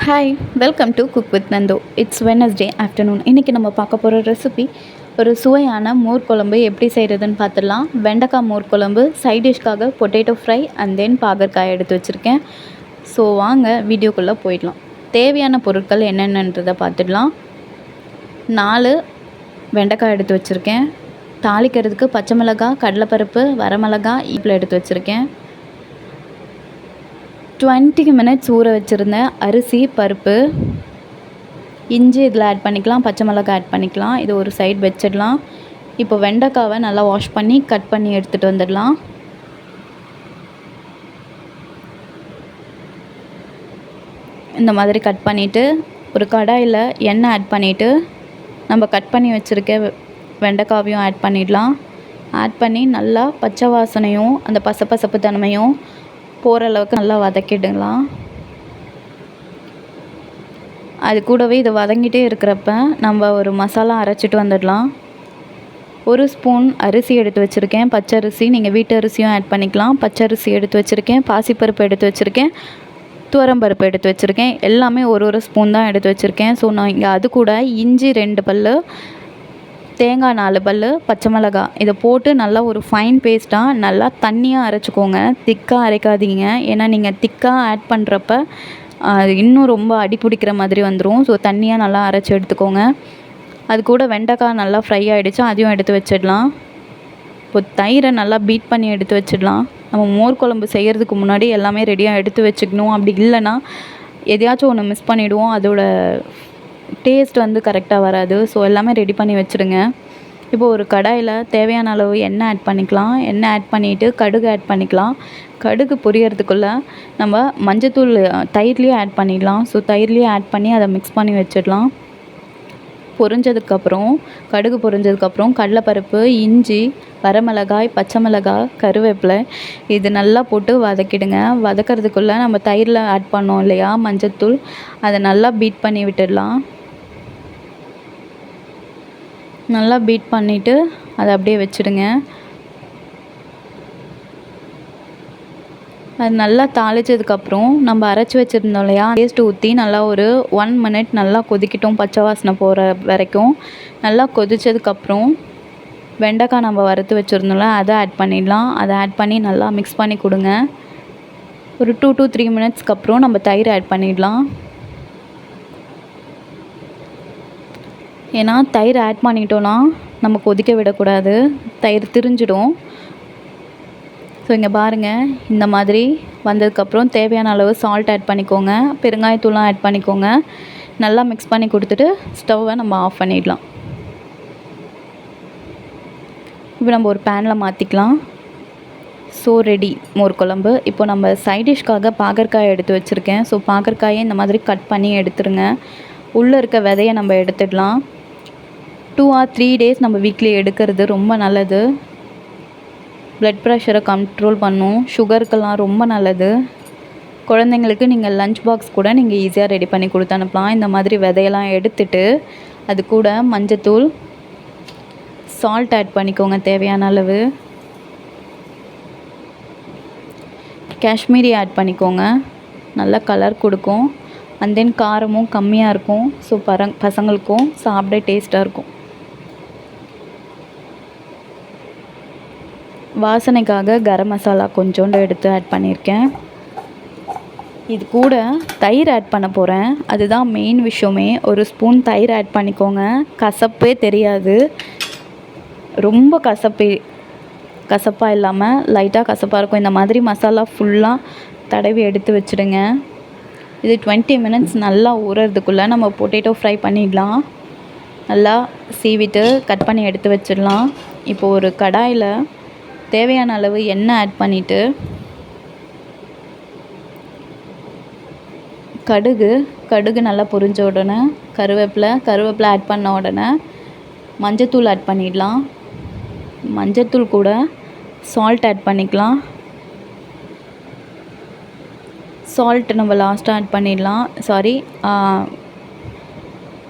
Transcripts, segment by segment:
Hi, welcome to cook with Nandu. It's Wednesday afternoon. இன்றைக்கி நம்ம பார்க்க போகிற ரெசிபி ஒரு சுவையான மோர் குழம்பு எப்படி செய்கிறதுன்னு பார்த்துடலாம். வெண்டைக்காய் மோர் குழம்பு, சைட் டிஷ்காக பொட்டேட்டோ ஃப்ரை அண்ட் தென் பாகற்காய் எடுத்து வச்சுருக்கேன். ஸோ வாங்க வீடியோக்குள்ளே போயிடலாம். தேவையான பொருட்கள் என்னென்னன்றதை பார்த்துடலாம். 4 வெண்டைக்காய் எடுத்து வச்சுருக்கேன். தாளிக்கிறதுக்கு பச்சை மிளகாய், கடலைப்பருப்பு, வரமிளகாய் இப்பில் எடுத்து வச்சுருக்கேன். 20 மினிட்ஸ் ஊற வச்சுருந்த அரிசி, பருப்பு, இஞ்சி இதில் ஆட் பண்ணிக்கலாம், பச்சை மிளகாய் ஆட் பண்ணிக்கலாம். இது ஒரு சைடு வச்சிடலாம். இப்போ வெண்டைக்காவை நல்லா வாஷ் பண்ணி கட் பண்ணி எடுத்துகிட்டு வந்துடலாம். இந்த மாதிரி கட் பண்ணிவிட்டு ஒரு கடாயில் எண்ணெய் ஆட் பண்ணிவிட்டு நம்ம கட் பண்ணி வச்சுருக்க வெண்டைக்காவையும் ஆட் பண்ணிடலாம். ஆட் பண்ணி நல்லா பச்சை வாசனையும் அந்த பசப்பசப்பு தன்மையும் போகிற அளவுக்கு நல்லா வதக்கிடலாம். அது கூடவே இது வதங்கிட்டே இருக்கிறப்ப நம்ம ஒரு மசாலா அரைச்சிட்டு வந்துடலாம். 1 ஸ்பூன் அரிசி எடுத்து வச்சுருக்கேன், பச்சரிசி. நீங்கள் வீட்டு அரிசியும் ஆட் பண்ணிக்கலாம். பச்சரிசி எடுத்து வச்சுருக்கேன், பாசிப்பருப்பு எடுத்து வச்சுருக்கேன், துவரம்பருப்பு எடுத்து வச்சுருக்கேன். எல்லாமே ஒரு ஸ்பூன் தான் எடுத்து வச்சுருக்கேன். ஸோ நான் இங்கே அது கூட இஞ்சி 2 பல், தேங்காய் 4 பல், பச்சை மிளகாய் இதை போட்டு நல்லா ஒரு ஃபைன் பேஸ்ட்டாக நல்லா தண்ணியாக அரைச்சிக்கோங்க. திக்காக அரைக்காதீங்க. ஏன்னா நீங்கள் திக்காக ஆட் பண்ணுறப்ப அது இன்னும் ரொம்ப அடி பிடிக்கிற மாதிரி வந்துடும். ஸோ தண்ணியாக நல்லா அரைச்சி எடுத்துக்கோங்க. அது கூட வெண்டைக்காய் நல்லா ஃப்ரை ஆகிடுச்சு, அதையும் எடுத்து வச்சிடலாம். இப்போ தயிரை நல்லா பீட் பண்ணி எடுத்து வச்சிடலாம். நம்ம மோர் குழம்பு செய்கிறதுக்கு முன்னாடி எல்லாமே ரெடியாக எடுத்து வச்சுக்கணும். அப்படி இல்லைன்னா எதையாச்சும் ஒன்று மிஸ் பண்ணிவிடுவோம். அதோட டேஸ்ட் கரெக்டாக வராது. ஸோ எல்லாமே ரெடி பண்ணி வச்சுடுங்க. இப்போ ஒரு கடாயில் தேவையான அளவு எண்ணெய் ஆட் பண்ணிக்கலாம். எண்ணெய் ஆட் பண்ணிவிட்டு கடுகு ஆட் பண்ணிக்கலாம். கடுகு பொரியறதுக்குள்ளே நம்ம மஞ்சத்தூள் தயிர்லேயே ஆட் பண்ணிடலாம். ஸோ தயிர்லேயே ஆட் பண்ணி அதை மிக்ஸ் பண்ணி வச்சிடலாம். கடுகு பொரிஞ்சதுக்கப்புறம் கடலைப்பருப்பு, இஞ்சி, வரமிளகாய், பச்சை மிளகாய், கருவேப்பிலை இது நல்லா போட்டு வதக்கிடுங்க. வதக்கிறதுக்குள்ளே நம்ம தயிரில் ஆட் பண்ணோம் இல்லையா மஞ்சத்தூள், அதை நல்லா பீட் பண்ணி விட்டுடலாம். நல்லா பீட் பண்ணிவிட்டு அதை அப்படியே வச்சுடுங்க. அது நல்லா தாளித்ததுக்கப்புறம் நம்ம அரைச்சி வச்சுருந்தோம் இல்லையா, பேஸ்ட் ஊற்றி நல்லா ஒரு 1 மினிட் நல்லா கொதிக்கிட்டோம். பச்சை வாசனை போகிற வரைக்கும் நல்லா கொதித்ததுக்கப்புறம் வெண்டைக்காய் நம்ம வறுத்து வச்சுருந்தோம்ல அதை ஆட் பண்ணிடலாம். அதை ஆட் பண்ணி நல்லா மிக்ஸ் பண்ணி கொடுங்க. ஒரு 2 to 3 மினிட்ஸ்க்கு அப்புறம் நம்ம தயிர் ஆட் பண்ணிடலாம். ஏன்னா தயிர் ஆட் பண்ணிட்டோன்னா நம்ம கொதிக்க விடக்கூடாது, தயிர் திரிஞ்சிடும். ஸோ இங்கே பாருங்கள், இந்த மாதிரி வந்ததுக்கப்புறம் தேவையான அளவு சால்ட் ஆட் பண்ணிக்கோங்க, பெருங்காயத்தூளும் ஆட் பண்ணிக்கோங்க. நல்லா மிக்ஸ் பண்ணி கொடுத்துட்டு ஸ்டவ்வை நம்ம ஆஃப் பண்ணிடலாம். இப்போ நம்ம ஒரு பேனில் மாற்றிக்கலாம். ஸோ ரெடி மோர் குழம்பு. இப்போ நம்ம சைட் டிஷ்காக பாகற்காய் எடுத்து வச்சுருக்கேன். ஸோ பாகற்காயை இந்த மாதிரி கட் பண்ணி எடுத்துருங்க. உள்ளே இருக்க விதையை நம்ம எடுத்துடலாம். 2 or 3 டேஸ் நம்ம வீக்லி எடுக்கிறது ரொம்ப நல்லது. ப்ளட் ப்ரெஷரை கண்ட்ரோல் பண்ணும், சுகருக்கெல்லாம் ரொம்ப நல்லது. குழந்தைங்களுக்கு நீங்கள் லஞ்ச் பாக்ஸ் கூட நீங்கள் ஈஸியாக ரெடி பண்ணி கொடுத்து அனுப்பலாம். இந்த மாதிரி விதையெல்லாம் எடுத்துட்டு அது கூட மஞ்சத்தூள், சால்ட் ஆட் பண்ணிக்கோங்க தேவையான அளவு. காஷ்மீரி ஆட் பண்ணிக்கோங்க, நல்லா கலர் கொடுக்கும். அண்ட் தென் காரமும் கம்மியாக இருக்கும். ஸோ பசங்களுக்கும் சாப்பிட டேஸ்ட்டாக இருக்கும். வாசனைக்காக கரம் மசாலா கொஞ்சோண்டு எடுத்து ஆட் பண்ணியிருக்கேன். இது கூட தயிர் ஆட் பண்ண போகிறேன். அதுதான் மெயின் விஷயமே. 1 ஸ்பூன் தயிர் ஆட் பண்ணிக்கோங்க. கசப்பே தெரியாது. ரொம்ப கசப்பாக இல்லாமல் லைட்டாக கசப்பாக இருக்கும். இந்த மாதிரி மசாலா ஃபுல்லாக தடவி எடுத்து வச்சுடுங்க. இது 20 மினிட்ஸ் நல்லா ஊறுறதுக்குள்ளே நம்ம பொட்டேட்டோ ஃப்ரை பண்ணிடலாம். நல்லா சீவிட்டு கட் பண்ணி எடுத்து வச்சிடலாம். இப்போது ஒரு கடாயில் தேவையான அளவு எண்ணெய் ஆட் பண்ணிவிட்டு கடுகு நல்லா பொரிஞ்ச உடனே கருவேப்பிலை ஆட் பண்ண உடனே மஞ்சத்தூள் ஆட் பண்ணிடலாம். மஞ்சத்தூள் கூட சால்ட் ஆட் பண்ணிக்கலாம். சால்ட் நம்ம லாஸ்ட்டாக ஆட் பண்ணிடலாம்.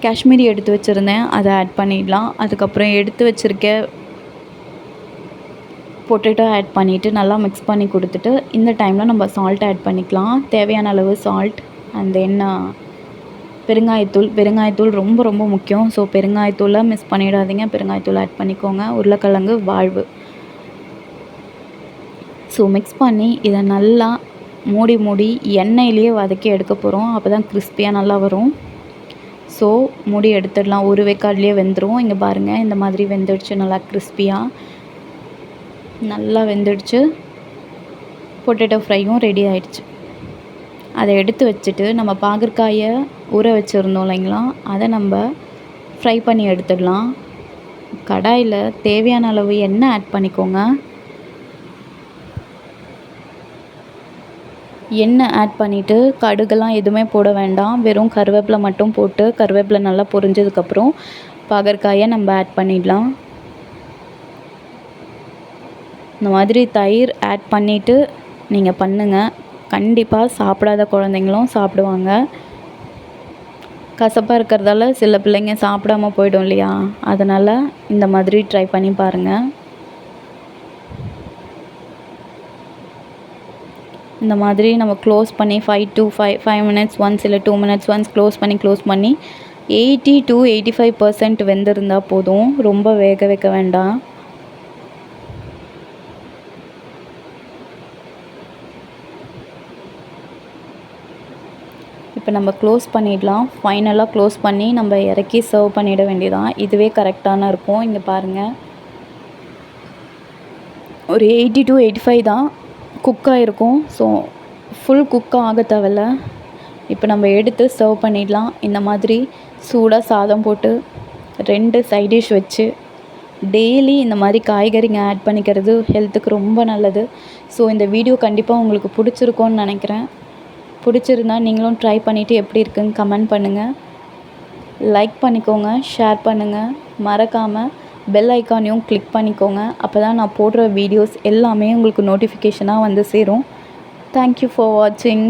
காஷ்மீரி எடுத்து வச்சுருந்தேன், அதை ஆட் பண்ணிடலாம். அதுக்கப்புறம் எடுத்து வச்சுருக்க பொட்டேட்டோ ஆட் பண்ணிவிட்டு நல்லா மிக்ஸ் பண்ணி கொடுத்துட்டு இந்த டைமில் நம்ம சால்ட் ஆட் பண்ணிக்கலாம். தேவையான அளவு சால்ட் அண்ட் தென் பெருங்காயத்தூள் ரொம்ப ரொம்ப முக்கியம். ஸோ பெருங்காயத்தூளை மிஸ் பண்ணிடாதீங்க. பெருங்காயத்தூள் ஆட் பண்ணிக்கோங்க. உருளைக்கிழங்கு வாழ்வு. ஸோ மிக்ஸ் பண்ணி இதை நல்லா மூடி எண்ணெயிலேயே வதக்கி எடுக்க போகிறோம். அப்போ தான் கிறிஸ்பியாக நல்லா வரும். ஸோ மூடி எடுத்துடலாம். ஒரு வேக்காட்லேயே வெந்துடும். இங்கே பாருங்கள், இந்த மாதிரி வெந்துடுச்சு. நல்லா கிறிஸ்பியாக நல்லா வெந்துடுச்சு. பொட்டேட்டோ ஃப்ரையும் ரெடி ஆகிடுச்சு. அதை எடுத்து வச்சுட்டு நம்ம பாகற்காயை ஊற வச்சுருந்தோம் இல்லைங்களா, அதை நம்ம ஃப்ரை பண்ணி எடுத்துடலாம். கடாயில் தேவையான அளவு எண்ணெய் ஆட் பண்ணிக்கோங்க. எண்ணெய் ஆட் பண்ணிவிட்டு கடுகெல்லாம் எதுவுமே போட வேண்டாம். வெறும் கருவேப்பிலை மட்டும் போட்டு கருவேப்பிலை நல்லா பொரிஞ்சதுக்கப்புறம் பாகற்காயை நம்ம ஆட் பண்ணிடலாம். இந்த மாதிரி தயிர் ஆட் பண்ணிவிட்டு நீங்கள் பண்ணுங்கள். கண்டிப்பாக சாப்பிடாத குழந்தைங்களும் சாப்பிடுவாங்க. கசப்பாக இருக்கிறதால சில பிள்ளைங்க சாப்பிடாம போயிடும் இல்லையா, அதனால் இந்த மாதிரி ட்ரை பண்ணி பாருங்கள். இந்த மாதிரி நம்ம க்ளோஸ் பண்ணி 5 மினிட்ஸ் ஒன்ஸ் இல்லை 2 மினிட்ஸ் ஒன்ஸ் க்ளோஸ் பண்ணி 80 to 85% வெந்திருந்தால் போதும். ரொம்ப வேக வைக்க வேண்டாம். இப்போ நம்ம க்ளோஸ் பண்ணிடலாம். ஃபைனலாக க்ளோஸ் பண்ணி நம்ம இறக்கி சர்வ் பண்ணிட வேண்டியதான். இதுவே கரெக்டான இருக்கும். இங்கே பாருங்கள், ஒரு 80 to 85 தான் குக்காக இருக்கும். ஸோ ஃபுல் குக்காக ஆக தேவையில்ல. இப்போ நம்ம எடுத்து சர்வ் பண்ணிடலாம். இந்த மாதிரி சூடாக சாதம் போட்டு 2 சைட் டிஷ் வச்சு டெய்லி இந்த மாதிரி காய்கறிங்க ஆட் பண்ணிக்கிறது ஹெல்த்துக்கு ரொம்ப நல்லது. ஸோ இந்த வீடியோ கண்டிப்பாக உங்களுக்கு பிடிச்சிருக்கோன்னு நினைக்கிறேன். பிடிச்சிருந்தா நீங்களும் ட்ரை பண்ணிவிட்டு எப்படி இருக்குன்னு கமெண்ட் பண்ணுங்கள். லைக் பண்ணிக்கோங்க, ஷேர் பண்ணுங்கள். மறக்காமல் பெல் ஐக்கானையும் கிளிக் பண்ணிக்கோங்க. அப்போ தான் நான் போடுற வீடியோஸ் எல்லாமே உங்களுக்கு நோட்டிஃபிகேஷனாக வந்து சேரும். தேங்க்யூ ஃபார் வாட்சிங்.